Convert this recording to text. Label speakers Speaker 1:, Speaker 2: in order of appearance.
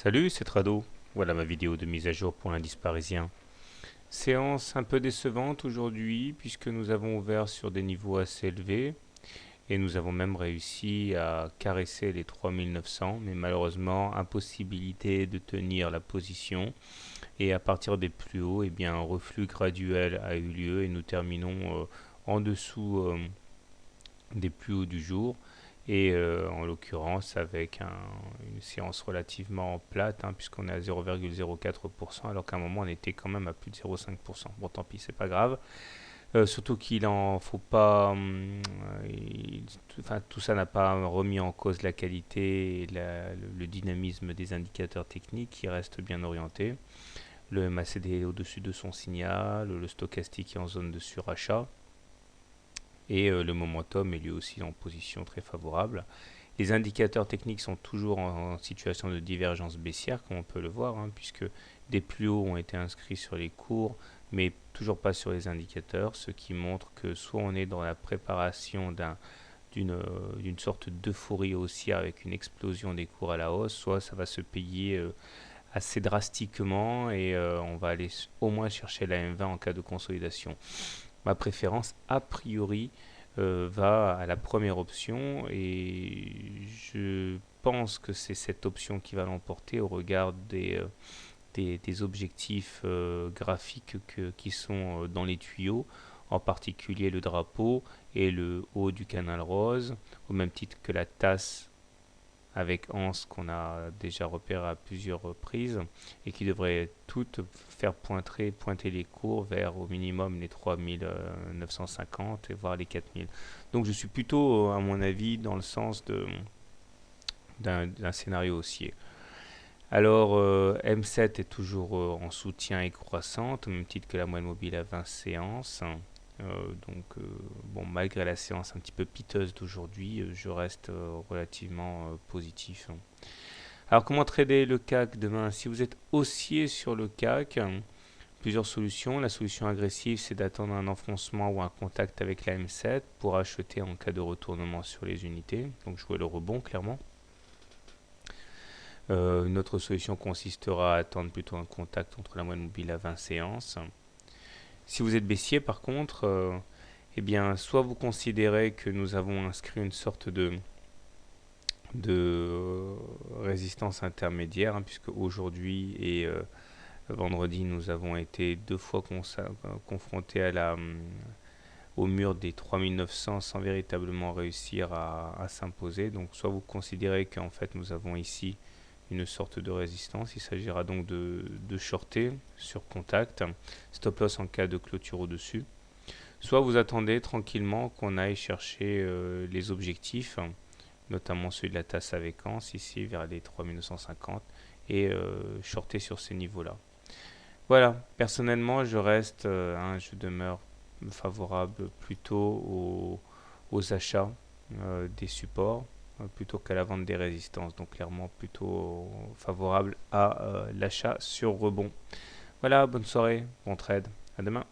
Speaker 1: Salut, c'est Trado. Voilà ma vidéo de mise à jour pour l'indice parisien. Séance un peu décevante aujourd'hui puisque nous avons ouvert sur des niveaux assez élevés et nous avons même réussi à caresser les 3900, mais malheureusement impossibilité de tenir la position et à partir des plus hauts, eh bien, un reflux graduel a eu lieu et nous terminons en dessous des plus hauts du jour et en l'occurrence avec une séance relativement plate puisqu'on est à 0,04% alors qu'à un moment on était quand même à plus de 0,5%. Bon, tant pis, c'est pas grave. Surtout qu'il en faut pas, enfin, tout ça n'a pas remis en cause la qualité et le dynamisme des indicateurs techniques qui restent bien orientés. Le MACD est au-dessus de son signal, le stochastique est en zone de surachat et le momentum est lui aussi en position très favorable. Les indicateurs techniques sont toujours en situation de divergence baissière, comme on peut le voir, puisque des plus hauts ont été inscrits sur les cours, mais toujours pas sur les indicateurs, ce qui montre que soit on est dans la préparation d'une sorte d'euphorie haussière avec une explosion des cours à la hausse, soit ça va se payer assez drastiquement et on va aller au moins chercher la M20 en cas de consolidation. Ma préférence, a priori, va à la première option et je pense que c'est cette option qui va l'emporter au regard des objectifs graphiques qui sont dans les tuyaux, en particulier le drapeau et le haut du canal rose, au même titre que la tasse avec Anse qu'on a déjà repéré à plusieurs reprises et qui devrait toutes faire pointer les cours vers au minimum les 3950 et voire les 4000. Donc je suis plutôt, à mon avis, dans le sens d'un scénario haussier. Alors M7 est toujours en soutien et croissante, au même titre que la moyenne mobile à 20 séances. Bon, malgré la séance un petit peu piteuse d'aujourd'hui, je reste relativement positif. Alors, comment trader le CAC demain? Si vous êtes haussier sur le CAC, plusieurs solutions. La solution agressive, c'est d'attendre un enfoncement ou un contact avec la M7 pour acheter en cas de retournement sur les unités. Donc, jouer le rebond, clairement. Une autre solution consistera à attendre plutôt un contact entre la moyenne mobile à 20 séances. Si vous êtes baissier, par contre, eh bien, soit vous considérez que nous avons inscrit une sorte de résistance intermédiaire, puisque aujourd'hui et vendredi, nous avons été deux fois confrontés au mur des 3900 sans véritablement réussir à s'imposer. Donc, soit vous considérez qu'en fait, nous avons ici une sorte de résistance. Il s'agira donc de shorter sur contact, stop loss en cas de clôture au-dessus. Soit vous attendez tranquillement qu'on aille chercher les objectifs, notamment celui de la tasse avec Anse, ici vers les 3950, et shorter sur ces niveaux-là. Voilà, personnellement, je demeure favorable plutôt aux achats des supports plutôt qu'à la vente des résistances. Donc clairement plutôt favorable à l'achat sur rebond. Voilà, bonne soirée, bon trade, à demain.